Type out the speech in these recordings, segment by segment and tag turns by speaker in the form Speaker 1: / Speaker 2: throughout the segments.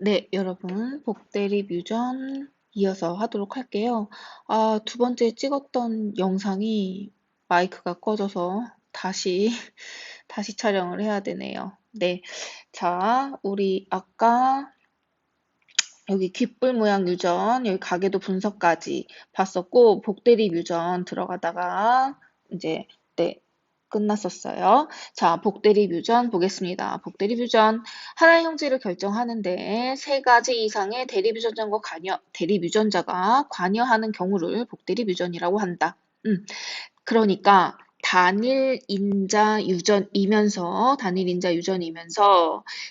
Speaker 1: 네, 여러분. 복대리 뮤전 이어서 하도록 할게요. 두 번째 찍었던 영상이 마이크가 꺼져서 다시 촬영을 해야 되네요. 네. 자, 우리 아까 여기 귓불 모양 뮤전, 여기 가계도 분석까지 봤었고, 복대리 뮤전 들어가다가 이제, 네, 끝났었어요. 자, 복대리 뮤전 보겠습니다. 복대리 뮤전. 하나의 형질을 결정하는데 세 가지 이상의 대리 뮤전자가 관여하는 경우를 복대리 뮤전이라고 한다. 그러니까 단일 인자 유전이면서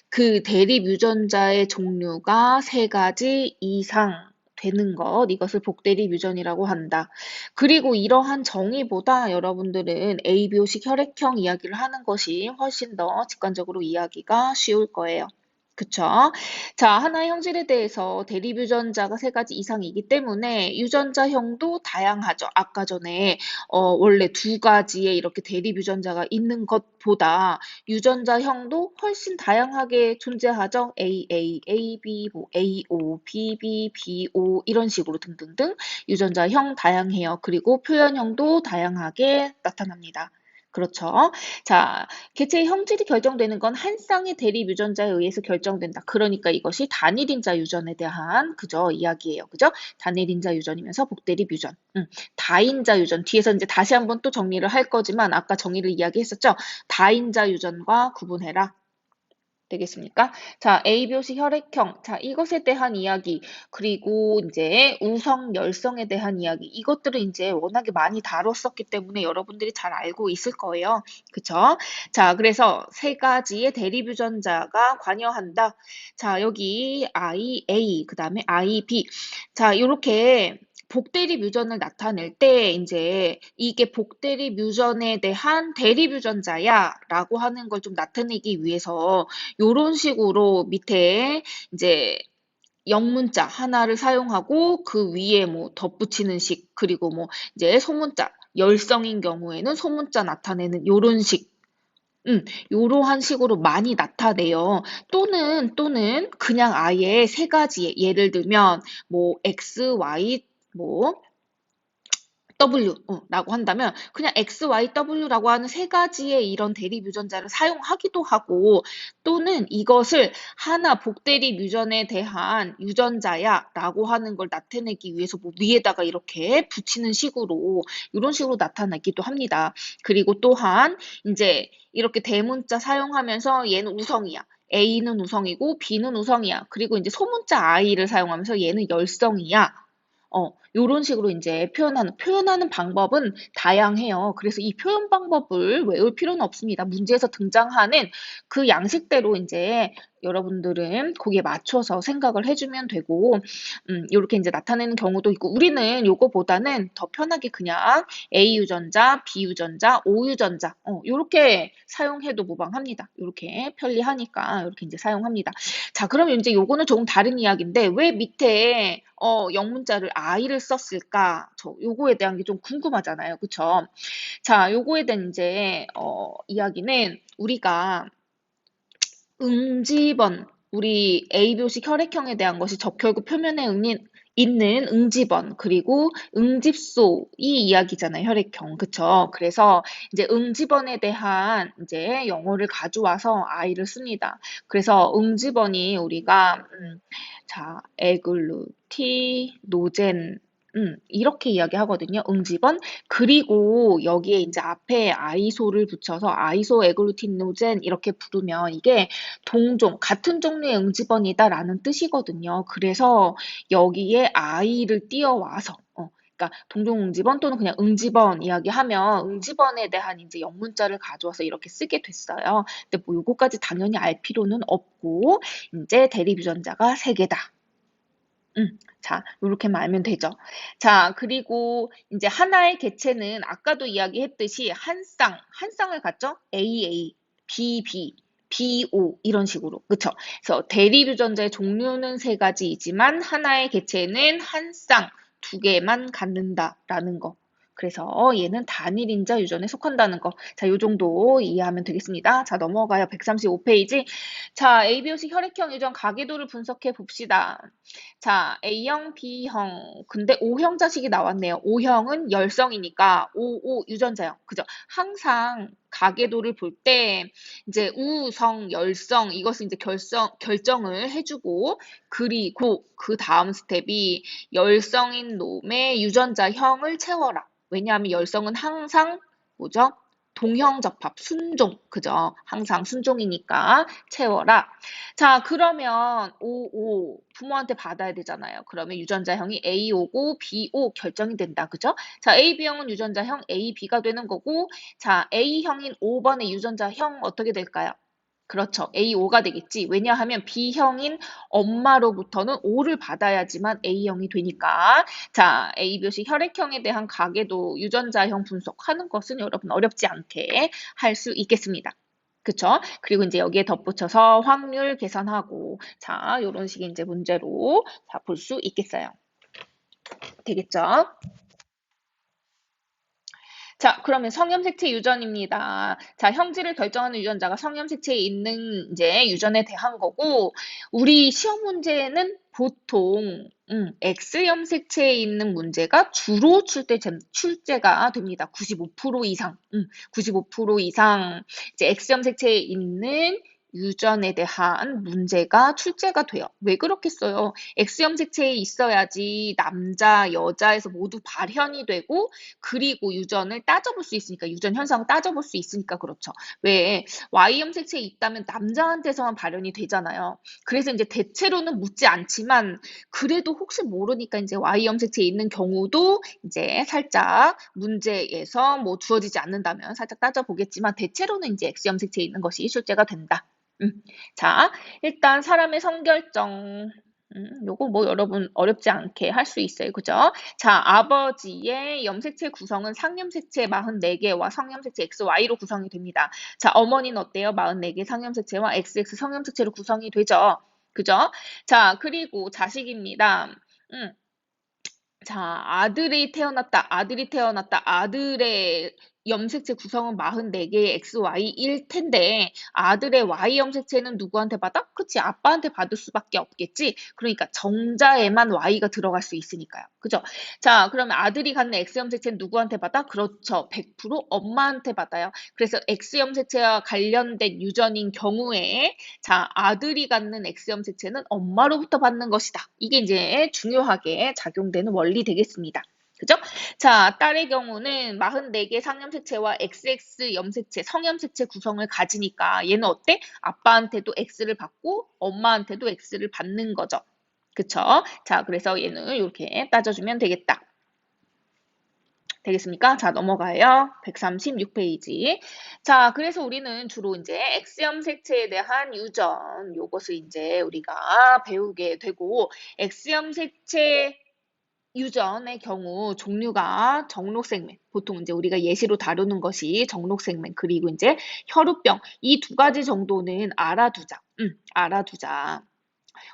Speaker 1: 그 대립 유전자의 종류가 세 가지 이상 되는 것, 이것을 복대립 유전이라고 한다. 그리고 이러한 정의보다 여러분들은 ABO식 혈액형 이야기를 하는 것이 훨씬 더 직관적으로 이해하기가 쉬울 거예요. 그쵸? 자, 하나의 형질에 대해서 대립 유전자가 세 가지 이상이기 때문에 유전자형도 다양하죠. 아까 전에 원래 두 가지의 이렇게 대립 유전자가 있는 것보다 유전자형도 훨씬 다양하게 존재하죠. AA, AB, 뭐 AO, BB, BO 이런 식으로 등등등 유전자형 다양해요. 그리고 표현형도 다양하게 나타납니다. 그렇죠. 자, 개체의 형질이 결정되는 건 한 쌍의 대립 유전자에 의해서 결정된다. 그러니까 이것이 단일인자 유전에 대한 그저 이야기예요. 그죠? 단일인자 유전이면서 복대립 유전. 다인자 유전. 뒤에서 이제 다시 한번 또 정리를 할 거지만 아까 정의를 이야기했었죠. 다인자 유전과 구분해라. 되겠습니까? 자, ABO식 혈액형. 자, 이것에 대한 이야기. 그리고 이제 우성, 열성에 대한 이야기. 이것들을 이제 워낙에 많이 다뤘었기 때문에 여러분들이 잘 알고 있을 거예요. 그쵸? 자, 그래서 세 가지의 대립 유전자가 관여한다. 자, 여기 IA, 그 다음에 IB. 자, 요렇게 복대립 유전을 나타낼 때 이제 이게 복대립 유전에 대한 대립 유전자야 라고 하는 걸 좀 나타내기 위해서 요런 식으로 밑에 이제 영문자 하나를 사용하고 그 위에 뭐 덧붙이는 식, 그리고 뭐 이제 소문자, 열성인 경우에는 소문자 나타내는 요런 식, 요러한 식으로 많이 나타내요. 또는 그냥 아예 세 가지의, 예를 들면 뭐 X, Y, 뭐 라고 한다면 그냥 X, Y, W라고 하는 세 가지의 이런 대립 유전자를 사용하기도 하고, 또는 이것을 하나 복대립 유전에 대한 유전자야 라고 하는 걸 나타내기 위해서 뭐 위에다가 이렇게 붙이는 식으로 이런 식으로 나타내기도 합니다. 그리고 또한 이제 이렇게 대문자 사용하면서 얘는 우성이야. A는 우성이고 B는 우성이야. 그리고 이제 소문자 I를 사용하면서 얘는 열성이야. 요런 식으로 이제 표현하는 방법은 다양해요. 그래서 이 표현 방법을 외울 필요는 없습니다. 문제에서 등장하는 그 양식대로 이제 여러분들은 거기에 맞춰서 생각을 해주면 되고, 요렇게 이제 나타내는 경우도 있고, 우리는 요거보다는 더 편하게 그냥 A 유전자, B 유전자, O 유전자, 요렇게 사용해도 무방합니다. 요렇게 편리하니까 요렇게 이제 사용합니다. 자, 그러면 이제 요거는 조금 다른 이야기인데, 왜 밑에 영문자를 I를 썼을까? 요거에 대한 게 좀 궁금하잖아요. 그쵸? 자, 요거에 대한 이제 이야기는 우리가 우리 ABO식 혈액형에 대한 것이 적혈구 표면에 있는 응집원, 그리고 응집소, 이 이야기잖아요, 혈액형. 그쵸? 그래서 이제 응집원에 대한 이제 영어를 가져와서 I를 씁니다. 그래서 응집원이 우리가, 자, 에글루티노젠, 이렇게 이야기하거든요. 응집원. 그리고 여기에 이제 앞에 아이소를 붙여서 아이소 에글루티노젠 이렇게 부르면 이게 같은 종류의 응집원이다라는 뜻이거든요. 그래서 여기에 I를 띄어와서, 그러니까 동종 응집원 또는 그냥 응집원 이야기하면 응집원에 대한 이제 영문자를 가져와서 이렇게 쓰게 됐어요. 근데 뭐 요거까지 당연히 알 필요는 없고, 이제 대립 유전자가 세 개다. 자, 요렇게만 알면 되죠. 자, 그리고 이제 하나의 개체는 아까도 이야기했듯이 한 쌍을 갖죠? AA, BB, BO 이런 식으로. 그쵸? 그래서 대립 유전자의 종류는 세 가지이지만 하나의 개체는 한 쌍, 두 개만 갖는다라는 거. 그래서 얘는 단일인자 유전에 속한다는 거. 자, 요 정도 이해하면 되겠습니다. 자, 넘어가요. 135페이지. 자, ABOC 혈액형 유전 가계도를 분석해 봅시다. 자, A형, B형. 근데 O형 자식이 나왔네요. O형은 열성이니까 OO 유전자형. 그죠? 항상 가계도를 볼 때 이제 우성, 열성 이것을 이제 결정을 해주고 그리고 그 다음 스텝이 열성인 놈의 유전자형을 채워라. 왜냐하면 열성은 항상 뭐죠? 동형접합, 순종, 그죠? 항상 순종이니까 채워라. 자, 그러면 O 부모한테 받아야 되잖아요. 그러면 유전자형이 AO고 BO 결정이 된다, 그죠? 자, AB형은 유전자형 AB가 되는 거고, 자, A형인 5번의 유전자형 어떻게 될까요? 그렇죠. A5가 되겠지. 왜냐하면 B형인 엄마로부터는 O를 받아야지만 A형이 되니까. 자, ABOC 혈액형에 대한 가계도 유전자형 분석하는 것은 여러분 어렵지 않게 할 수 있겠습니다. 그쵸? 그리고 이제 여기에 덧붙여서 확률 계산하고, 자, 요런 식의 이제 문제로 자, 볼 수 있겠어요. 되겠죠? 자, 그러면 성염색체 유전입니다. 자, 형질을 결정하는 유전자가 성염색체에 있는 이제 유전에 대한 거고, 우리 시험 문제는 보통 X염색체에 있는 문제가 주로 출제가 됩니다. 95% 이상, 95% 이상 이제 X염색체에 있는 유전에 대한 문제가 출제가 돼요. 왜 그렇겠어요? X염색체에 있어야지 남자, 여자에서 모두 발현이 되고 그리고 유전을 따져볼 수 있으니까 유전 현상을 따져볼 수 있으니까 그렇죠. 왜 Y염색체에 있다면 남자한테서만 발현이 되잖아요. 그래서 이제 대체로는 묻지 않지만 그래도 혹시 모르니까 이제 Y염색체에 있는 경우도 이제 살짝 문제에서 뭐 주어지지 않는다면 살짝 따져보겠지만 대체로는 이제 X염색체에 있는 것이 출제가 된다. 자, 일단 사람의 성결정. 요거 뭐 여러분 어렵지 않게 할 수 있어요. 그죠? 자, 아버지의 염색체 구성은 상염색체 44개와 성염색체 XY로 구성이 됩니다. 자, 어머니는 어때요? 44개 상염색체와 XX 성염색체로 구성이 되죠. 그죠? 자, 그리고 자식입니다. 자, 아들이 태어났다. 아들의 염색체 구성은 44개의 XY일 텐데 아들의 Y 염색체는 누구한테 받아? 그치, 아빠한테 받을 수밖에 없겠지. 그러니까 정자에만 Y가 들어갈 수 있으니까요. 그죠? 자, 그러면 아들이 갖는 X 염색체는 누구한테 받아? 그렇죠. 100% 엄마한테 받아요. 그래서 X 염색체와 관련된 유전인 경우에 자, 아들이 갖는 X 염색체는 엄마로부터 받는 것이다. 이게 이제 중요하게 작용되는 원리 되겠습니다. 그죠? 자, 딸의 경우는 44개 상염색체와 XX 염색체, 성염색체 구성을 가지니까 얘는 어때? 아빠한테도 X를 받고 엄마한테도 X를 받는 거죠. 그쵸? 자, 그래서 얘는 이렇게 따져주면 되겠다. 되겠습니까? 자, 넘어가요. 136페이지. 자, 그래서 우리는 주로 이제 X염색체에 대한 유전, 요것을 이제 우리가 배우게 되고, X염색체 유전의 경우 종류가 정록생맥, 보통 이제 우리가 예시로 다루는 것이 정록생맥, 그리고 이제 혈우병, 이 두 가지 정도는 알아두자. 알아두자.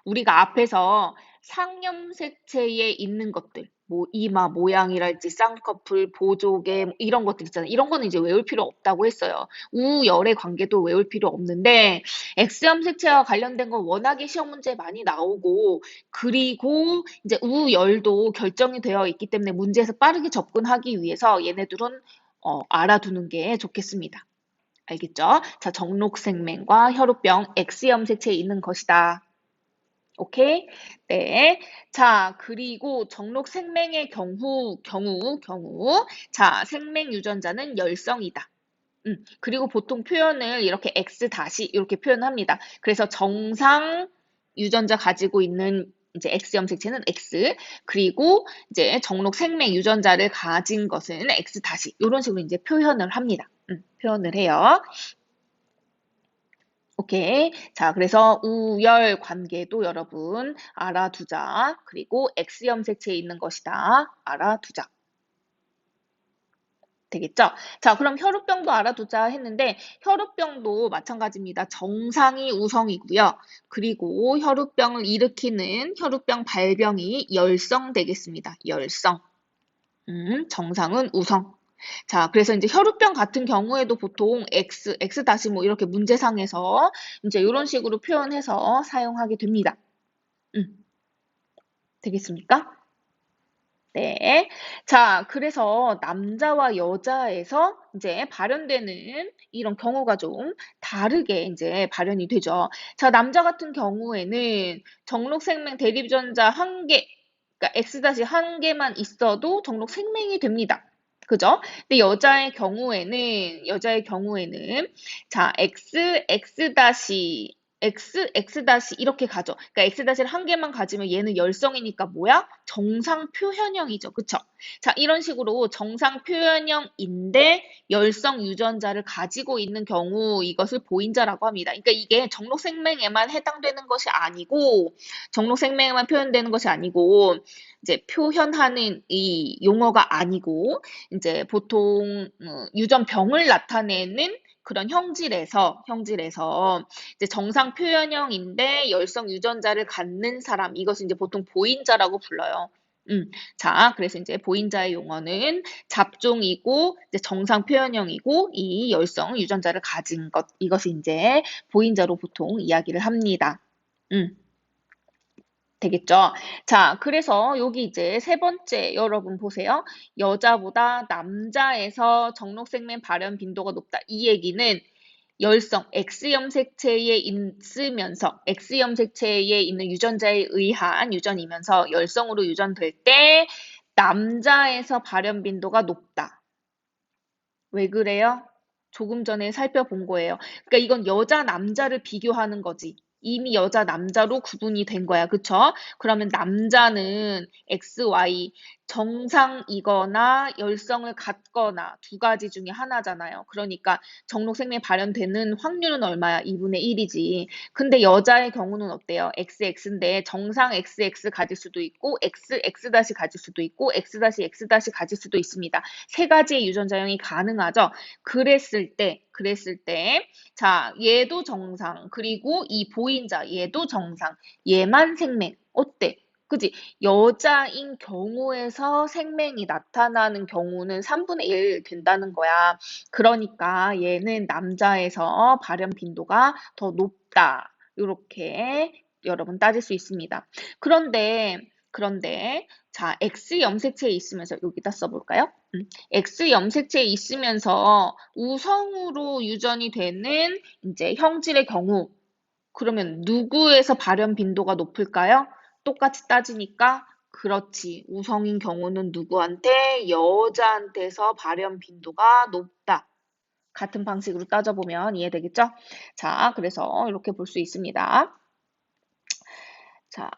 Speaker 1: 우리가 앞에서 상염색체에 있는 것들, 뭐 이마 모양이랄지 쌍꺼풀, 보조개 뭐 이런 것들 있잖아요. 이런 거는 이제 외울 필요 없다고 했어요. 우열의 관계도 외울 필요 없는데 X염색체와 관련된 건 워낙에 시험 문제 많이 나오고 그리고 이제 우열도 결정이 되어 있기 때문에 문제에서 빠르게 접근하기 위해서 얘네들은 알아두는 게 좋겠습니다. 알겠죠? 자, 정록생맹과 혈우병 X염색체에 있는 것이다. 오케이? 네. 자, 그리고 정록 생맹의 경우. 자, 생맹 유전자는 열성이다. 그리고 보통 표현을 이렇게 X 다시 이렇게 표현합니다. 그래서 정상 유전자 가지고 있는 이제 X 염색체는 X, 그리고 이제 정록 생맹 유전자를 가진 것은 X 다시 이런 식으로 이제 표현을 합니다. 표현을 해요. 오케이. 자, 그래서 우열 관계도 여러분 알아두자. 그리고 X염색체에 있는 것이다. 알아두자. 되겠죠? 자, 그럼 혈우병도 알아두자 했는데 혈우병도 마찬가지입니다. 정상이 우성이고요. 그리고 혈우병을 일으키는 혈우병 발병이 열성 되겠습니다. 열성. 정상은 우성. 자, 그래서 이제 혈우병 같은 경우에도 보통 X 다시 뭐 이렇게 문제상에서 이제 이런 식으로 표현해서 사용하게 됩니다. 되겠습니까? 네. 자, 그래서 남자와 여자에서 이제 발현되는 이런 경우가 좀 다르게 이제 발현이 되죠. 자, 남자 같은 경우에는 정록생명 대립전자 한 개, 그러니까 X 한 개만 있어도 정록생명이 됩니다. 그죠? 근데 여자의 경우에는 자, X 이렇게 가죠. 그러니까 X를 한 개만 가지면 얘는 열성이니까 뭐야? 정상 표현형이죠. 그쵸? 자, 이런 식으로 정상 표현형인데 열성 유전자를 가지고 있는 경우 이것을 보인자라고 합니다. 그러니까 이게 정록생명에만 해당되는 것이 아니고 정록생명에만 표현되는 것이 아니고 이제 표현하는 이 용어가 아니고 이제 보통 유전병을 나타내는 그런 형질에서 이제 정상 표현형인데 열성 유전자를 갖는 사람, 이것을 이제 보통 보인자라고 불러요. 자, 그래서 이제 보인자의 용어는 잡종이고 이제 정상 표현형이고 이 열성 유전자를 가진 것, 이것이 이제 보인자로 보통 이야기를 합니다. 되겠죠? 자, 그래서 여기 이제 세 번째 여러분 보세요. 여자보다 남자에서 정록생명 발현 빈도가 높다. 이 얘기는 열성 X염색체에 있는 유전자에 의한 유전이면서 열성으로 유전될 때 남자에서 발현 빈도가 높다. 왜 그래요? 조금 전에 살펴본 거예요. 그러니까 이건 여자, 남자를 비교하는 거지. 이미 여자, 남자로 구분이 된 거야. 그쵸? 그러면 남자는 XY, 정상이거나 열성을 갖거나 두 가지 중에 하나잖아요. 그러니까 정록생명 발현되는 확률은 얼마야? 2분의 1이지. 근데 여자의 경우는 어때요? XX인데 정상 XX 가질 수도 있고 XX 다시 가질 수도 있고 X 다시 X 다시 가질 수도 있습니다. 세 가지의 유전자형이 가능하죠. 그랬을 때, 자, 얘도 정상, 그리고 이 보인자, 얘도 정상, 얘만 생명. 어때? 그지? 여자인 경우에서 생명이 나타나는 경우는 3분의 1 된다는 거야. 그러니까 얘는 남자에서 발현 빈도가 더 높다. 이렇게 여러분 따질 수 있습니다. 그런데, 자, X 염색체에 있으면서 여기다 써볼까요? X 염색체에 있으면서 우성으로 유전이 되는 이제 형질의 경우, 그러면 누구에서 발현 빈도가 높을까요? 똑같이 따지니까 그렇지. 우성인 경우는 누구한테? 여자한테서 발현 빈도가 높다. 같은 방식으로 따져보면 이해되겠죠? 자, 그래서 이렇게 볼 수 있습니다. 자,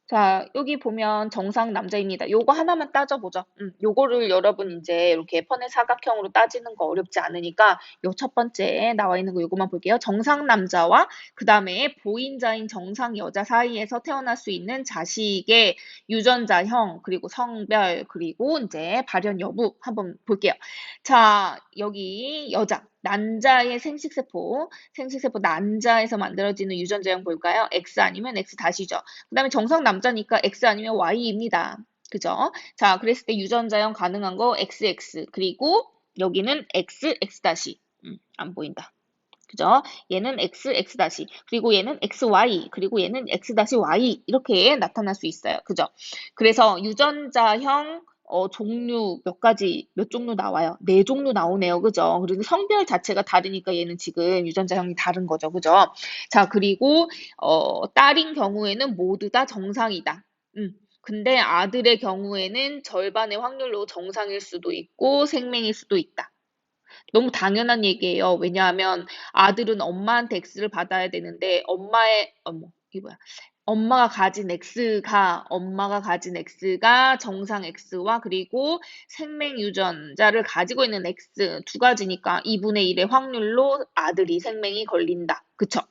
Speaker 1: 자, 여기 보면 정상 남자입니다. 요거 하나만 따져보죠. 요거를 여러분 이제 이렇게 펀의 사각형으로 따지는 거 어렵지 않으니까 요 첫 번째 나와 있는 거 요거만 볼게요. 정상 남자와 그 다음에 보인자인 정상 여자 사이에서 태어날 수 있는 자식의 유전자형, 그리고 성별, 그리고 이제 발현 여부 한번 볼게요. 자, 여기 여자, 난자의 생식세포 난자에서 만들어지는 유전자형 볼까요? X 아니면 X 다시죠. 그 다음에 정상 남자니까 X 아니면 Y입니다. 그죠? 자, 그랬을 때 유전자형 가능한 거 XX, 그리고 여기는 X 다시. 안 보인다. 그죠? 얘는 X 다시, 그리고 얘는 XY, 그리고 얘는 X 다시 Y 이렇게 나타날 수 있어요. 그죠? 그래서 유전자형 종류 몇 종류 나와요? 네 종류 나오네요. 그죠? 그리고 성별 자체가 다르니까 얘는 지금 유전자형이 다른 거죠. 그죠? 자, 그리고 딸인 경우에는 모두 다 정상이다. 근데 아들의 경우에는 절반의 확률로 정상일 수도 있고 생명일 수도 있다. 너무 당연한 얘기예요. 왜냐하면 아들은 엄마한테 X를 받아야 되는데 이게 뭐야? 엄마가 가진 X가 정상 X와 그리고 생명 유전자를 가지고 있는 X 두 가지니까 2분의 1의 확률로 아들이 생명이 걸린다. 그쵸?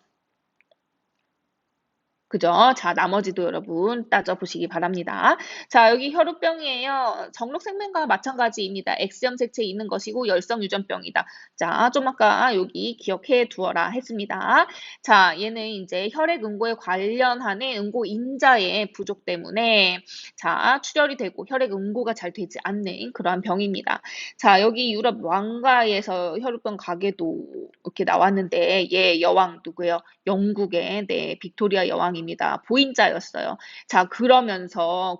Speaker 1: 그죠? 자, 나머지도 여러분 따져보시기 바랍니다. 자, 여기 혈우병이에요. 정록생명과 마찬가지입니다. X형 색채 있는 것이고 열성 유전병이다. 자, 좀 아까 여기 기억해 두어라 했습니다. 자, 얘는 이제 혈액 응고에 관련하는 응고 인자의 부족 때문에 자, 출혈이 되고 혈액 응고가 잘 되지 않는 그러한 병입니다. 자, 여기 유럽 왕가에서 혈우병 가게도 이렇게 나왔는데 얘 여왕 누구예요? 영국의 네, 빅토리아 여왕입니다. 보인자였어요. 자, 그러면서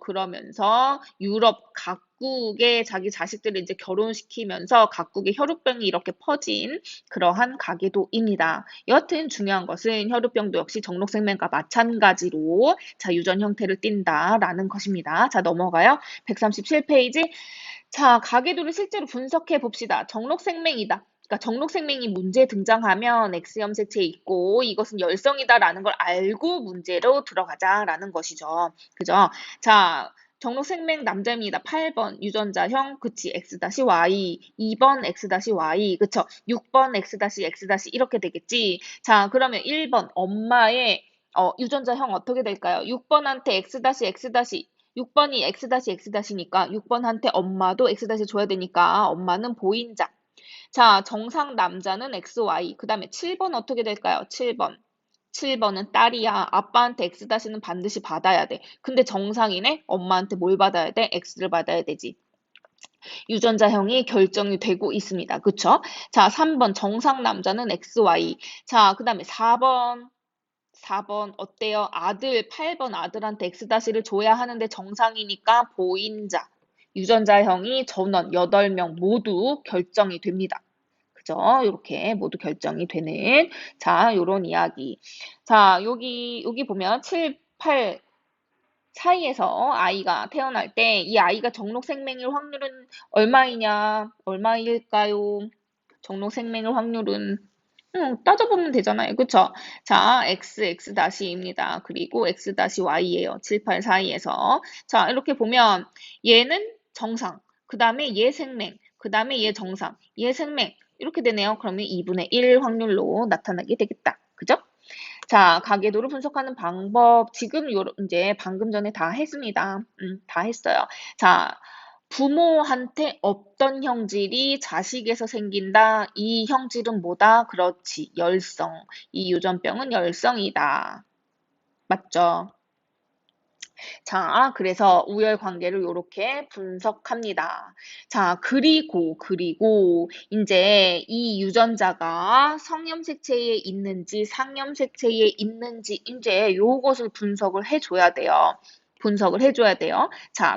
Speaker 1: 유럽 각국의 자기 자식들을 이제 결혼시키면서 각국의 혈우병이 이렇게 퍼진 그러한 가계도입니다. 여하튼 중요한 것은 혈우병도 역시 정록생명과 마찬가지로 자, 유전 형태를 띈다라는 것입니다. 자, 넘어가요. 137페이지. 자, 가계도를 실제로 분석해 봅시다. 정록생명이다. 그러니까 정록생명이 문제에 등장하면 X염 색채에 있고 이것은 열성이다라는 걸 알고 문제로 들어가자라는 것이죠. 그죠? 자, 정록생명 남자입니다. 8번 유전자형 그치 X-Y 2번 X-Y 그쵸? 6번 X-X- 이렇게 되겠지. 자, 그러면 1번 엄마의 유전자형 어떻게 될까요? 6번한테 X-X- 6번이 X-X-니까 6번한테 엄마도 X- 줘야 되니까 엄마는 보인자. 자, 정상 남자는 XY. 그 다음에 7번 어떻게 될까요? 7번. 7번은 딸이야. 아빠한테 X-는 반드시 받아야 돼. 근데 정상이네? 엄마한테 뭘 받아야 돼? X를 받아야 되지. 유전자형이 결정이 되고 있습니다. 그쵸? 자, 3번 정상 남자는 XY. 자, 그 다음에 4번 어때요? 아들 8번 아들한테 X-를 줘야 하는데 정상이니까 보인자. 유전자형이 전원 8명 모두 결정이 됩니다. 그죠? 이렇게 모두 결정이 되는 자, 요런 이야기. 자, 여기 보면 7, 8 사이에서 아이가 태어날 때 이 아이가 정록생명일 확률은 얼마이냐? 얼마일까요? 정록생명일 확률은 따져보면 되잖아요. 그쵸? 자, X-X'입니다. 그리고 X-Y예요. 7, 8 사이에서. 자, 이렇게 보면 얘는 정상, 그 다음에 얘 생명, 그 다음에 얘 정상, 얘 생명 이렇게 되네요. 그러면 2분의 1 확률로 나타나게 되겠다. 그죠? 자, 가계도를 분석하는 방법. 지금 이제 방금 전에 다 했습니다. 다 했어요. 자, 부모한테 없던 형질이 자식에서 생긴다. 이 형질은 뭐다? 그렇지. 열성. 이 유전병은 열성이다. 맞죠? 자, 그래서 우열 관계를 이렇게 분석합니다. 자, 그리고 이제 이 유전자가 성염색체에 있는지 상염색체에 있는지 이제 요것을 분석을 해줘야 돼요. 분석을 해줘야 돼요.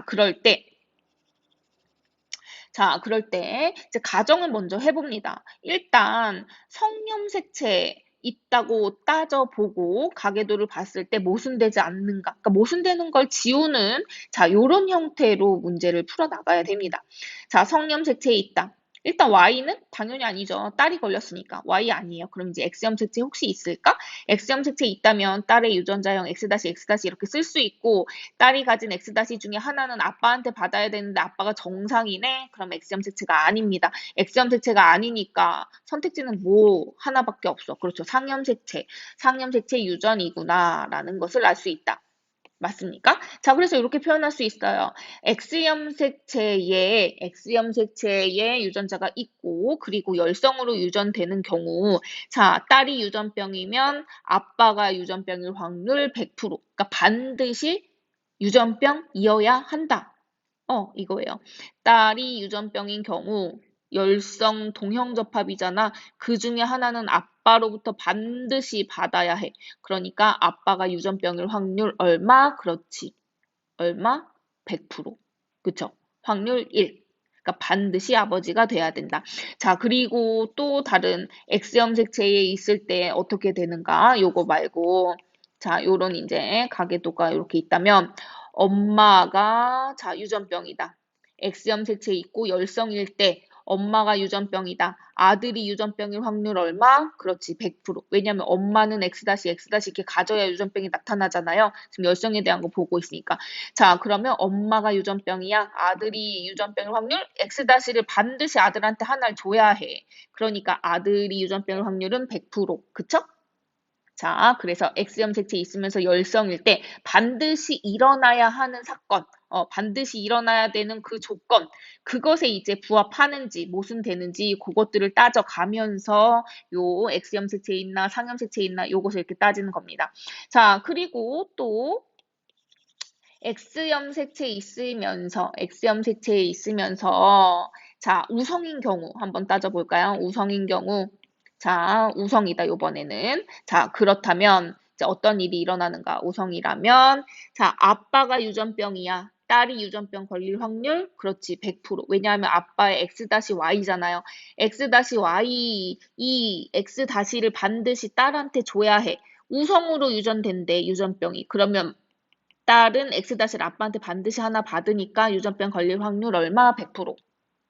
Speaker 1: 그럴 때 이제 가정을 먼저 해봅니다. 일단 성염색체 있다고 따져보고 가계도를 봤을 때 모순되지 않는가. 그러니까 모순되는 걸 지우는 자, 요런 형태로 문제를 풀어나가야 됩니다. 자, 성염색체에 있다. 일단 Y는 당연히 아니죠. 딸이 걸렸으니까. Y 아니에요. 그럼 이제 X염 색체 혹시 있을까? X염 색체 있다면 딸의 유전자형 X-X- 이렇게 쓸 수 있고 딸이 가진 X- 중에 하나는 아빠한테 받아야 되는데 아빠가 정상이네? 그럼 X염 색채가 아닙니다. X염 색채가 아니니까 선택지는 뭐 하나밖에 없어. 그렇죠. 상염 색채. 상염 색채 유전이구나 라는 것을 알 수 있다. 맞습니까? 자, 그래서 이렇게 표현할 수 있어요. X염 색체에 유전자가 있고, 그리고 열성으로 유전되는 경우, 자, 딸이 유전병이면 아빠가 유전병일 확률 100%. 그러니까 반드시 유전병이어야 한다. 이거예요. 딸이 유전병인 경우 열성 동형접합이잖아. 그 중에 하나는 아빠로부터 반드시 받아야 해. 그러니까 아빠가 유전병일 확률 얼마? 그렇지. 얼마? 100%. 그쵸? 확률 1. 그러니까 반드시 아버지가 돼야 된다. 자, 그리고 또 다른 X염 색채에 있을 때 어떻게 되는가? 요거 말고 자, 요런 이제 가계도가 이렇게 있다면 엄마가 자, 유전병이다. X염 색채 있고 열성일 때 엄마가 유전병이다. 아들이 유전병일 확률 얼마? 그렇지, 100%. 왜냐면 엄마는 X-X- 이렇게 가져야 유전병이 나타나잖아요. 지금 열성에 대한 거 보고 있으니까. 자, 그러면 엄마가 유전병이야. 아들이 유전병일 확률 X-를 반드시 아들한테 하나를 줘야 해. 그러니까 아들이 유전병일 확률은 100%. 그쵸? 자, 그래서 X염 색채 있으면서 열성일 때 반드시 일어나야 하는 사건, 반드시 일어나야 되는 그 조건, 그것에 이제 부합하는지, 모순되는지 그것들을 따져가면서 요 X염 색채 있나, 상염 색채 있나 요것을 이렇게 따지는 겁니다. 자, 그리고 또 X염 색채에 있으면서, 자, 우성인 경우 한번 따져볼까요? 우성인 경우. 자, 우성이다, 요번에는. 자, 그렇다면, 이제 어떤 일이 일어나는가? 우성이라면, 자, 아빠가 유전병이야. 딸이 유전병 걸릴 확률? 그렇지, 100%. 왜냐하면 아빠의 X-Y잖아요. X-Y, 이 X-를 반드시 딸한테 줘야 해. 우성으로 유전된대, 유전병이. 그러면 딸은 X-를 아빠한테 반드시 하나 받으니까 유전병 걸릴 확률 얼마? 100%.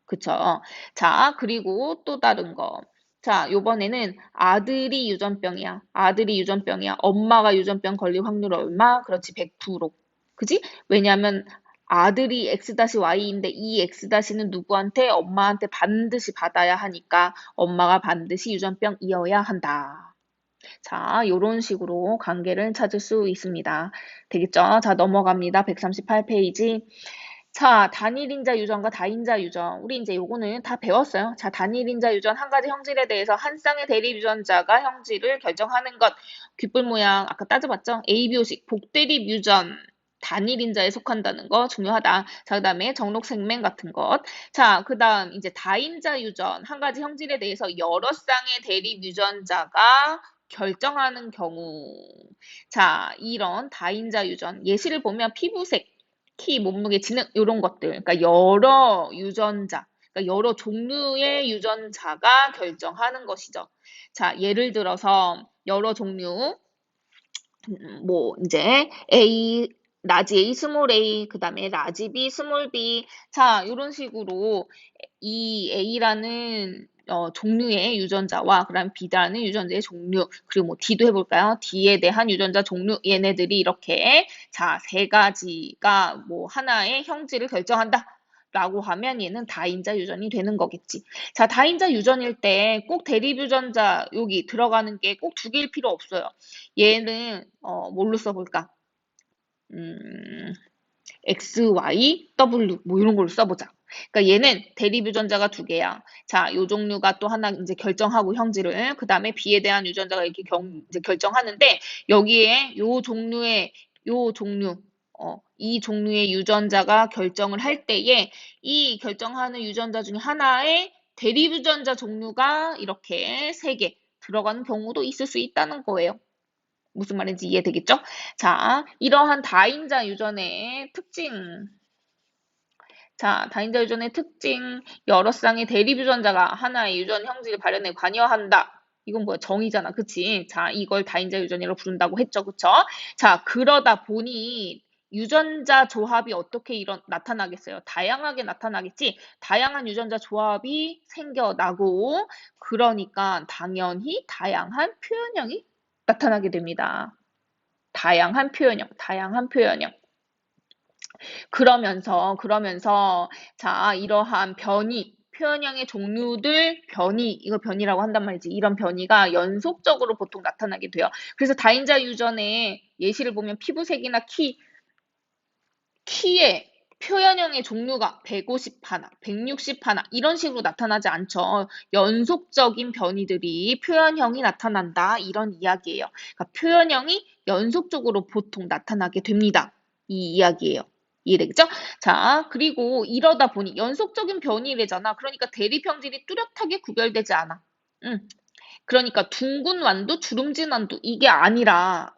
Speaker 1: 그쵸? 자, 그리고 또 다른 거. 자, 요번에는 아들이 유전병이야. 아들이 유전병이야. 엄마가 유전병 걸릴 확률 얼마? 그렇지, 100%. 그지? 왜냐면 아들이 X-Y인데 이 X-는 누구한테? 엄마한테 반드시 받아야 하니까 엄마가 반드시 유전병이어야 한다. 자, 요런 식으로 관계를 찾을 수 있습니다. 되겠죠? 자, 넘어갑니다. 138페이지. 자, 단일인자 유전과 다인자 유전. 우리 이제 요거는 다 배웠어요. 자, 단일인자 유전 한 가지 형질에 대해서 한 쌍의 대립 유전자가 형질을 결정하는 것. 귓불 모양 아까 따져봤죠? ABO식 복대립 유전. 단일인자에 속한다는 거 중요하다. 자, 그 다음에 정록생맹 같은 것. 자, 그 다음 이제 다인자 유전. 한 가지 형질에 대해서 여러 쌍의 대립 유전자가 결정하는 경우. 자, 이런 다인자 유전. 예시를 보면 피부색, 키, 몸무게, 지능 이런 것들. 그러니까 여러 유전자, 그러니까 여러 종류의 유전자가 결정하는 것이죠. 자, 예를 들어서 여러 종류, 뭐 이제 A, 라지 A, 스몰 A, 그 다음에 라지 B, 스몰 B. 자, 이런 식으로 이 A라는 종류의 유전자와 그다음 B라는 유전자의 종류, 그리고 뭐 D도 해볼까요? D에 대한 유전자 종류, 얘네들이 이렇게 자, 세 가지가 뭐 하나의 형질을 결정한다. 라고 하면 얘는 다인자 유전이 되는 거겠지. 자, 다인자 유전일 때 꼭 대립 유전자 여기 들어가는 게 꼭 두 개일 필요 없어요. 얘는 뭘로 써볼까? X, Y, W 뭐 이런 걸로 써보자. 그러니까 얘는 대립 유전자가 두 개야. 자, 요 종류가 또 하나 이제 결정하고 형질을 그 다음에 B에 대한 유전자가 이렇게 이제 결정하는데 여기에 요 종류 이 종류의 유전자가 결정을 할 때에 이 결정하는 유전자 중에 하나의 대립 유전자 종류가 이렇게 세 개 들어가는 경우도 있을 수 있다는 거예요. 무슨 말인지 이해되겠죠? 자, 이러한 다인자 유전의 특징. 자, 다인자 유전의 특징. 여러 쌍의 대립 유전자가 하나의 유전 형질 발현에 관여한다. 이건 뭐야? 정의잖아. 그치? 자, 이걸 다인자 유전이라고 부른다고 했죠. 그쵸? 자, 그러다 보니 유전자 조합이 어떻게 나타나겠어요? 다양하게 나타나겠지? 다양한 유전자 조합이 생겨나고, 그러니까 당연히 다양한 표현형이 나타나게 됩니다. 다양한 표현형. 그러면서, 자, 이러한 표현형의 종류들 이거 변이라고 한단 말이지. 이런 변이가 연속적으로 보통 나타나게 돼요. 그래서 다인자 유전의 예시를 보면 피부색이나 키에 표현형의 종류가 150 하나, 160 하나 이런 식으로 나타나지 않죠. 연속적인 변이들이 표현형이 나타난다 이런 이야기예요. 그러니까 표현형이 연속적으로 보통 나타나게 됩니다. 이 이야기예요. 이해되겠죠? 자, 그리고 이러다 보니 연속적인 변이래잖아. 그러니까 대립형질이 뚜렷하게 구별되지 않아. 그러니까 둥근 완두, 주름진 완두 이게 아니라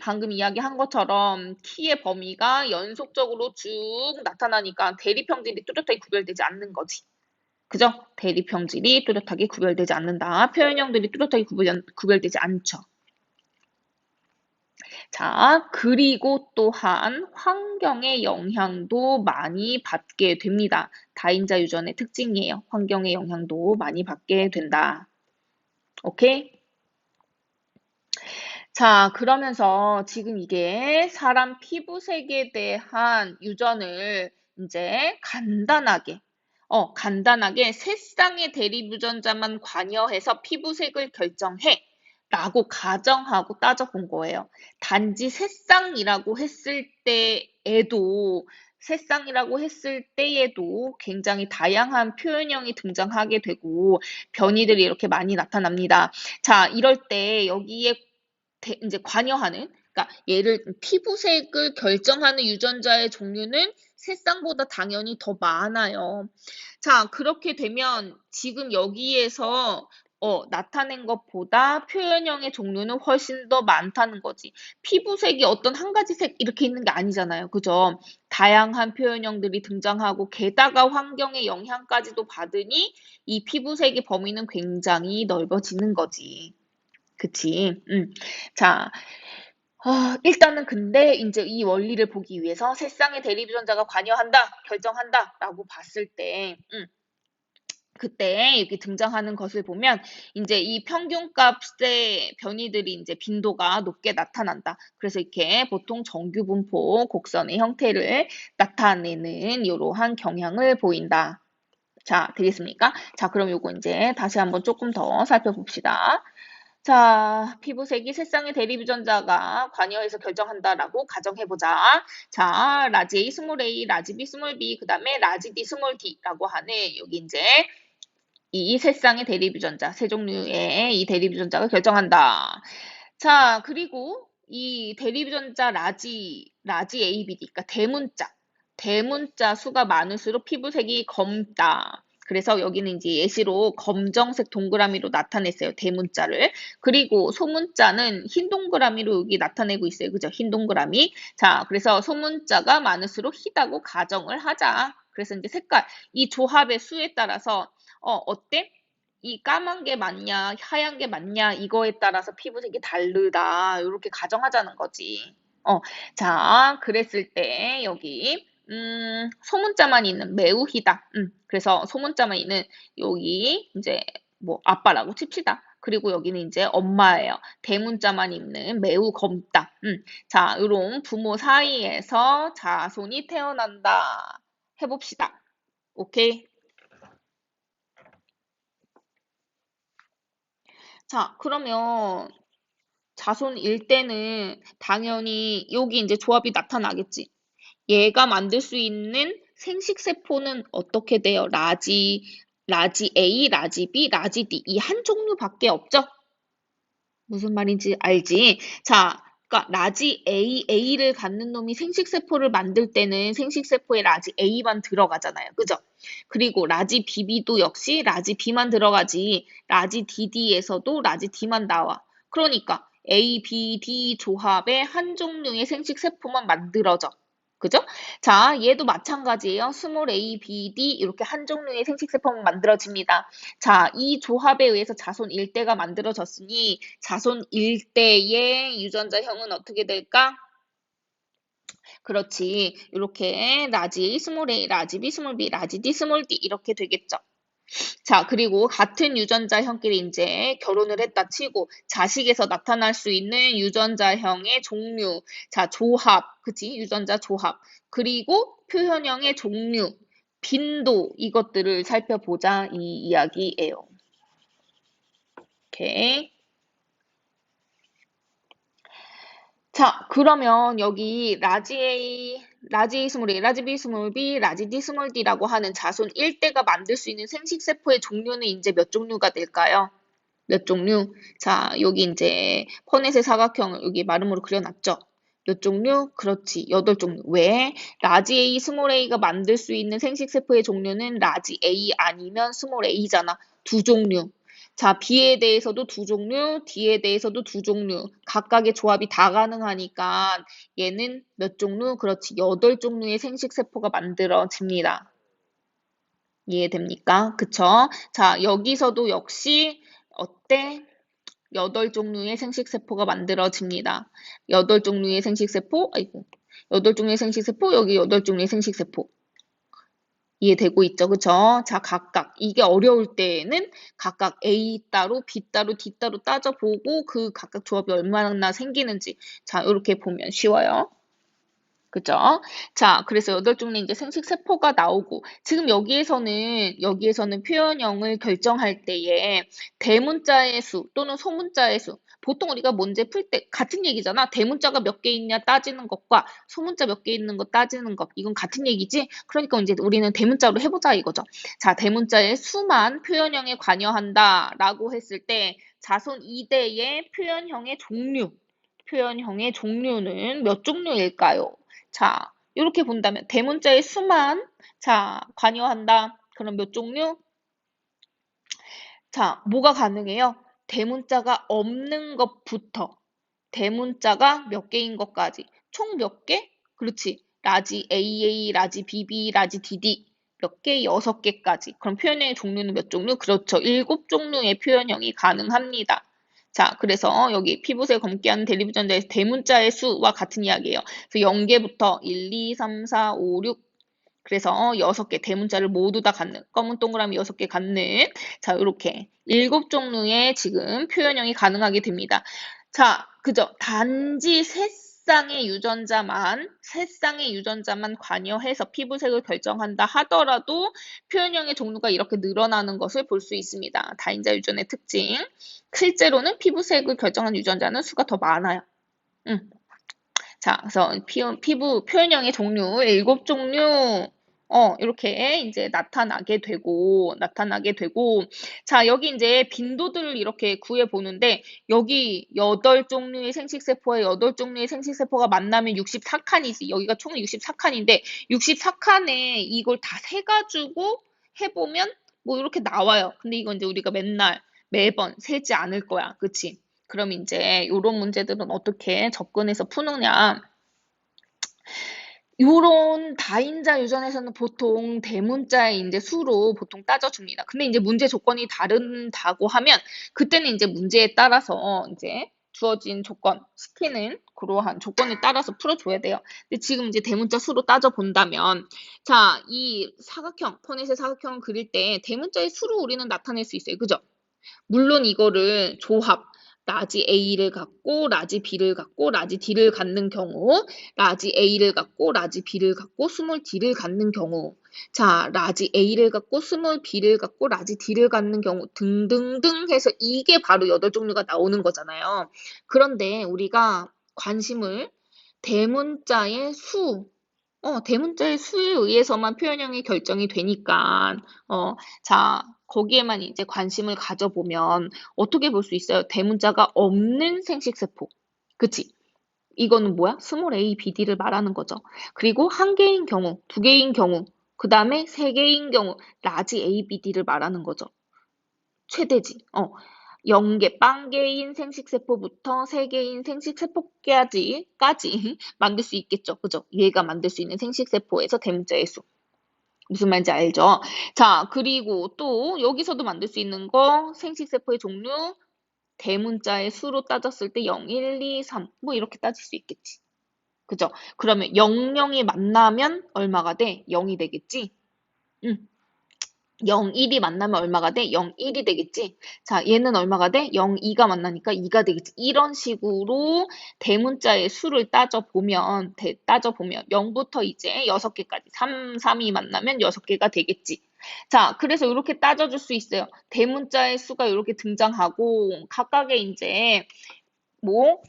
Speaker 1: 방금 이야기한 것처럼 키의 범위가 연속적으로 쭉 나타나니까 대립형질이 뚜렷하게 구별되지 않는 거지. 그죠? 대립형질이 뚜렷하게 구별되지 않는다. 표현형들이 뚜렷하게 구별되지 않죠. 자, 그리고 또한 환경의 영향도 많이 받게 됩니다. 다인자 유전의 특징이에요. 환경의 영향도 많이 받게 된다. 오케이? 자, 그러면서 지금 이게 사람 피부색에 대한 유전을 이제 간단하게 세 쌍의 대립 유전자만 관여해서 피부색을 결정해. 라고 가정하고 따져본 거예요. 단지 새쌍이라고 했을 때에도 굉장히 다양한 표현형이 등장하게 되고 변이들이 이렇게 많이 나타납니다. 자, 이럴 때 여기에 이제 관여하는, 그러니까 얘를 피부색을 결정하는 유전자의 종류는 새쌍보다 당연히 더 많아요. 자, 그렇게 되면 지금 여기에서 나타낸 것보다 표현형의 종류는 훨씬 더 많다는 거지. 피부색이 어떤 한 가지 색 이렇게 있는 게 아니잖아요. 그죠? 다양한 표현형들이 등장하고 게다가 환경의 영향까지도 받으니 이 피부색의 범위는 굉장히 넓어지는 거지. 그치? 자, 일단은 근데 이제 이 원리를 보기 위해서 새쌍의 대립유전자가 관여한다, 결정한다라고 봤을 때, 그때 여기 등장하는 것을 보면 이제 이 평균값의 변이들이 이제 빈도가 높게 나타난다. 그래서 이렇게 보통 정규분포 곡선의 형태를 나타내는 이러한 경향을 보인다. 자, 되겠습니까? 자, 그럼 요거 이제 다시 한번 조금 더 살펴봅시다. 자, 피부색이 새쌍의 대립유전자가 관여해서 결정한다라고 가정해보자. 자, 라지 A 스몰 a, 라지 B 스몰 b, 그 다음에 라지 D 스몰 d라고 하는 여기 이제 이 새쌍의 대립유전자, 세 종류의 이 대립유전자가 결정한다. 자, 그리고 이 대립유전자 라지 ABD, 그러니까 대문자 수가 많을수록 피부색이 검다. 그래서 여기는 이제 예시로 검정색 동그라미로 나타냈어요. 대문자를. 그리고 소문자는 흰 동그라미로 여기 나타내고 있어요. 그죠? 흰 동그라미. 자, 그래서 소문자가 많을수록 희다고 가정을 하자. 그래서 이제 색깔, 이 조합의 수에 따라서 어때? 이 까만 게 맞냐, 하얀 게 맞냐, 이거에 따라서 피부색이 다르다. 이렇게 가정하자는 거지. 자, 그랬을 때, 여기, 소문자만 있는 매우 희다. 그래서 소문자만 있는 여기, 이제, 뭐, 아빠라고 칩시다. 그리고 여기는 이제 엄마예요. 대문자만 있는 매우 검다. 자, 요런 부모 사이에서 자손이 태어난다. 해봅시다. 오케이? 자, 그러면 자손일 때는 당연히 여기 이제 조합이 나타나겠지. 얘가 만들 수 있는 생식세포는 어떻게 돼요? 라지 A, 라지 B, 라지 D. 이 한 종류밖에 없죠? 무슨 말인지 알지? 자, 그러니까 라지 A를 갖는 놈이 생식세포를 만들 때는 생식세포에 라지 A만 들어가잖아요. 그죠? 그리고 라지 BB도 역시 라지 B만 들어가지 라지 DD에서도 라지 D만 나와. 그러니까 A, B, D 조합의 한 종류의 생식세포만 만들어져. 그죠? 자, 얘도 마찬가지예요. 스몰 a, b, d 이렇게 한 종류의 생식세포만 만들어집니다. 자, 이 조합에 의해서 자손 일대가 만들어졌으니 자손 일대의 유전자형은 어떻게 될까? 그렇지. 이렇게 라지 A, 스몰 a, 라지 B, 스몰 b, 라지 D, 스몰 d 이렇게 되겠죠. 자, 그리고 같은 유전자형끼리 이제 결혼을 했다 치고 자식에서 나타날 수 있는 유전자형의 종류, 자, 조합, 그치? 유전자 조합. 그리고 표현형의 종류, 빈도 이것들을 살펴보자 이 이야기예요. 오케이. 자, 그러면 여기 라지 A 스몰 A, 라지 B 스몰 B, 라지 D 스몰 D라고 하는 자손 1대가 만들 수 있는 생식세포의 종류는 이제 몇 종류가 될까요? 몇 종류? 자, 여기 이제 퍼넷의 사각형을 여기 마름모로 그려놨죠? 몇 종류? 그렇지, 8종류. 왜? 라지 A, 스몰 a가 만들 수 있는 생식세포의 종류는 라지 A 아니면 스몰 a잖아. 두 종류. 자, B에 대해서도 두 종류, D에 대해서도 두 종류. 각각의 조합이 다 가능하니까 얘는 몇 종류? 그렇지, 8종류의 생식세포가 만들어집니다. 이해됩니까? 그쵸? 자, 여기서도 역시 어때? 8종류의 생식세포가 만들어집니다. 8종류의 생식세포, 아이고, 8종류의 생식세포, 여기 8종류의 생식세포. 이해되고 있죠? 그쵸? 자, 각각. 이게 어려울 때에는 각각 A 따로, B 따로, D 따로 따져보고 그 각각 조합이 얼마나 생기는지. 자, 이렇게 보면 쉬워요. 그죠? 자, 그래서 여덟 종류 이제 생식세포가 나오고, 지금 여기에서는 표현형을 결정할 때에 대문자의 수 또는 소문자의 수, 보통 우리가 문제 풀 때 같은 얘기잖아. 대문자가 몇 개 있냐 따지는 것과 소문자 몇 개 있는 거 따지는 것, 이건 같은 얘기지? 그러니까 이제 우리는 대문자로 해보자 이거죠. 자, 대문자의 수만 표현형에 관여한다라고 했을 때 자손 2대의 표현형의 종류는 몇 종류일까요? 자, 이렇게 본다면 대문자의 수만 자, 관여한다. 그럼 몇 종류? 자, 뭐가 가능해요? 대문자가 없는 것부터 대문자가 몇 개인 것까지. 총 몇 개? 그렇지. 라지 AA, 라지 BB, 라지 DD. 몇 개? 6개까지. 그럼 표현형의 종류는 몇 종류? 그렇죠. 7종류의 표현형이 가능합니다. 자, 그래서 여기 피부색 검게하는 대리부전자에서 대문자의 수와 같은 이야기예요. 그래서 0개부터 1, 2, 3, 4, 5, 6. 그래서 6개 대문자를 모두 다 갖는 검은 동그라미 6개 갖는 자, 이렇게 7종류의 지금 표현형이 가능하게 됩니다. 자, 그죠? 단지 세 쌍의 유전자만 관여해서 피부색을 결정한다 하더라도 표현형의 종류가 이렇게 늘어나는 것을 볼 수 있습니다. 다인자 유전의 특징. 실제로는 피부색을 결정하는 유전자는 수가 더 많아요. 자, 그래서 피부 표현형의 종류, 7종류, 이렇게 이제 나타나게 되고, 자, 여기 이제 빈도들을 이렇게 구해보는데, 여기 8종류의 생식세포에 8종류의 생식세포가 만나면 64칸이지. 여기가 총 64칸인데, 64칸에 이걸 다 세가지고 해보면, 뭐 이렇게 나와요. 근데 이건 이제 우리가 매번 세지 않을 거야. 그치? 그럼 이제 이런 문제들은 어떻게 접근해서 푸느냐. 요런 다인자 유전에서는 보통 대문자의 이제 수로 보통 따져줍니다. 근데 이제 문제 조건이 다른다고 하면 그때는 이제 문제에 따라서 이제 주어진 조건, 시키는 그러한 조건에 따라서 풀어줘야 돼요. 근데 지금 이제 대문자 수로 따져본다면 자, 이 사각형, 포넷의 사각형을 그릴 때 대문자의 수로 우리는 나타낼 수 있어요. 그죠? 물론 이거를 라지 A를 갖고 라지 B를 갖고 라지 D를 갖는 경우, 라지 A를 갖고 라지 B를 갖고 스몰 D를 갖는 경우, 자, 라지 A를 갖고 스몰 B를 갖고 라지 D를 갖는 경우 등등등 해서 이게 바로 8종류가 나오는 거잖아요. 그런데 우리가 관심을 대문자의 대문자의 수에 의해서만 표현형이 결정이 되니까, 자, 거기에만 이제 관심을 가져보면 어떻게 볼 수 있어요? 대문자가 없는 생식세포. 그치? 이거는 뭐야? 스몰 a, b, d를 말하는 거죠. 그리고 한 개인 경우, 두 개인 경우, 그 다음에 세 개인 경우, 라지 a, b, d를 말하는 거죠. 최대지. 0개, 빵개인 생식세포부터 3개인 생식세포까지 만들 수 있겠죠. 그죠? 얘가 만들 수 있는 생식세포에서 대문자의 수. 무슨 말인지 알죠? 자, 그리고 또 여기서도 만들 수 있는 거 생식세포의 종류 대문자의 수로 따졌을 때 0, 1, 2, 3 뭐 이렇게 따질 수 있겠지. 그죠? 그러면 0, 0이 만나면 얼마가 돼? 0이 되겠지? 0, 1이 만나면 얼마가 돼? 0, 1이 되겠지? 자, 얘는 얼마가 돼? 0, 2가 만나니까 2가 되겠지. 이런 식으로 대문자의 수를 따져보면 0부터 이제 6개까지 3, 3이 만나면 6개가 되겠지. 자, 그래서 이렇게 따져줄 수 있어요. 대문자의 수가 이렇게 등장하고 각각의 이제 뭐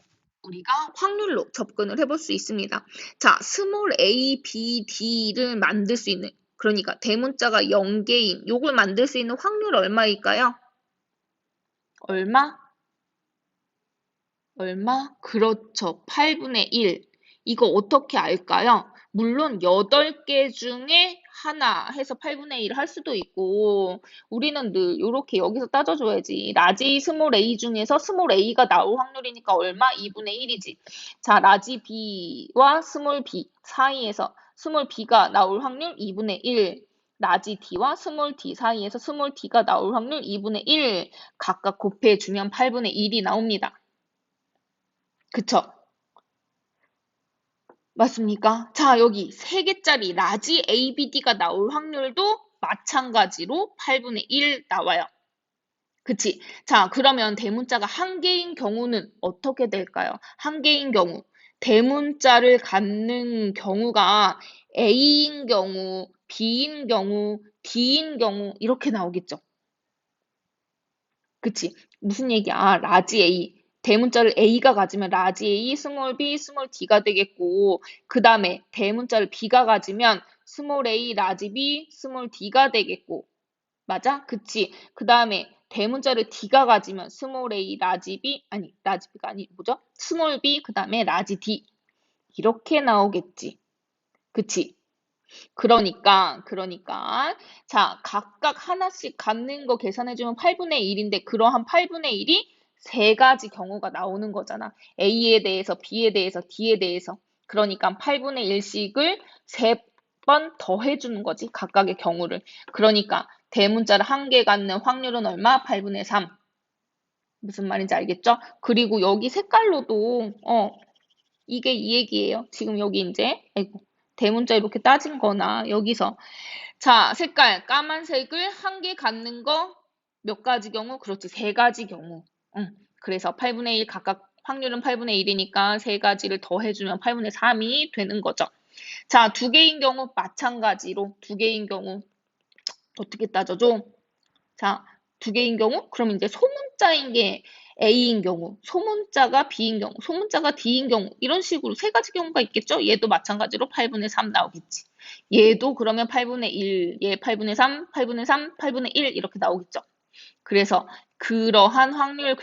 Speaker 1: 우리가 확률로 접근을 해볼 수 있습니다. 자, 스몰 a, b, d를 만들 수 있는 그러니까 대문자가 0개인 요걸 만들 수 있는 확률 얼마일까요? 얼마? 그렇죠. 8분의 1. 이거 어떻게 알까요? 물론 8개 중에 하나 해서 8분의 1 할 수도 있고 우리는 늘 이렇게 여기서 따져줘야지. 라지 스몰 a 중에서 스몰 a가 나올 확률이니까 얼마? 2분의 1이지. 자, 라지 b와 스몰 b 사이에서 스몰 b가 나올 확률 2분의 1. 라지 d와 스몰 d 사이에서 스몰 d가 나올 확률 2분의 1. 각각 곱해주면 8분의 1이 나옵니다. 그쵸? 맞습니까? 자, 여기 3개짜리 라지 ABD가 나올 확률도 마찬가지로 8분의 1 나와요. 그치? 자, 그러면 대문자가 한 개인 경우는 어떻게 될까요? 한 개인 경우. 대문자를 갖는 경우가 A인 경우, B인 경우, D인 경우 이렇게 나오겠죠. 그치? 무슨 얘기야? 라지 A. 대문자를 A가 가지면 라지 A, 스몰 B, 스몰 D가 되겠고 그 다음에 대문자를 B가 가지면 스몰 A, 라지 B, 스몰 D가 되겠고 맞아? 그치? 그 다음에 대문자를 D가 가지면 스몰 a, 라지 B, 아니, 라지 B가 아니, 뭐죠? 스몰 b, 그 다음에 라지 D. 이렇게 나오겠지. 그치? 그러니까. 자, 각각 하나씩 갖는 거 계산해주면 8분의 1인데, 그러한 8분의 1이 세 가지 경우가 나오는 거잖아. A에 대해서, B에 대해서, D에 대해서. 그러니까 8분의 1씩을 세 번 더해주는 거지. 각각의 경우를. 그러니까 대문자를 한 개 갖는 확률은 얼마? 8분의 3. 무슨 말인지 알겠죠? 그리고 여기 색깔로도, 이게 이 얘기예요. 지금 여기 이제, 아이고, 대문자 이렇게 따진 거나, 여기서. 자, 색깔, 까만색을 한 개 갖는 거 몇 가지 경우? 그렇지, 세 가지 경우. 그래서 8분의 1 각각 확률은 8분의 1이니까 세 가지를 더해주면 8분의 3이 되는 거죠. 자, 두 개인 경우 마찬가지로 두 개인 경우 어떻게 따져줘? 자, 두 개인 경우? 그럼 이제 소문자인 게 A인 경우, 소문자가 B인 경우, 소문자가 D인 경우 이런 식으로 세 가지 경우가 있겠죠? 얘도 마찬가지로 8분의 3 나오겠지. 얘도 그러면 8분의 1, 얘 8분의 3, 8분의 3, 8분의 1 이렇게 나오겠죠. 그래서 그러한 확률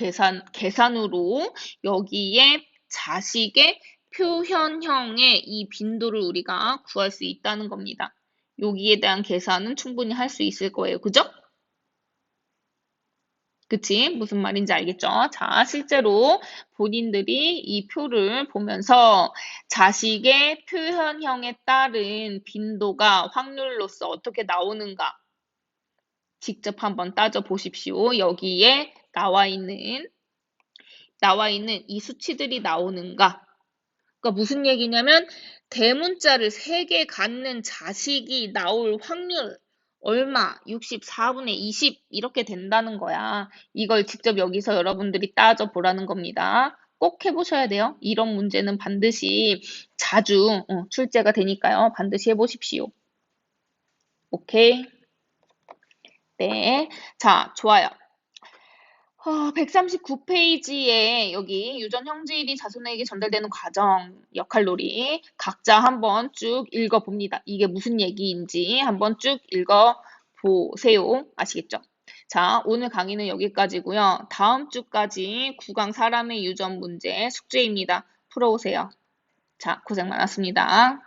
Speaker 1: 계산으로 여기에 자식의 표현형의 이 빈도를 우리가 구할 수 있다는 겁니다. 여기에 대한 계산은 충분히 할 수 있을 거예요. 그죠? 그치? 무슨 말인지 알겠죠? 자, 실제로 본인들이 이 표를 보면서 자식의 표현형에 따른 빈도가 확률로서 어떻게 나오는가 직접 한번 따져 보십시오. 여기에 나와 있는 이 수치들이 나오는가? 그러니까 무슨 얘기냐면 대문자를 3개 갖는 자식이 나올 확률 얼마? 64분의 20 이렇게 된다는 거야. 이걸 직접 여기서 여러분들이 따져보라는 겁니다. 꼭 해보셔야 돼요. 이런 문제는 반드시 자주 출제가 되니까요. 반드시 해보십시오. 오케이? 네. 자, 좋아요. 139페이지에 여기 유전 형질이 자손에게 전달되는 과정, 역할놀이 각자 한번 쭉 읽어봅니다. 이게 무슨 얘기인지 한번 쭉 읽어보세요. 아시겠죠? 자, 오늘 강의는 여기까지고요. 다음 주까지 9강 사람의 유전 문제 숙제입니다. 풀어오세요. 자, 고생 많았습니다.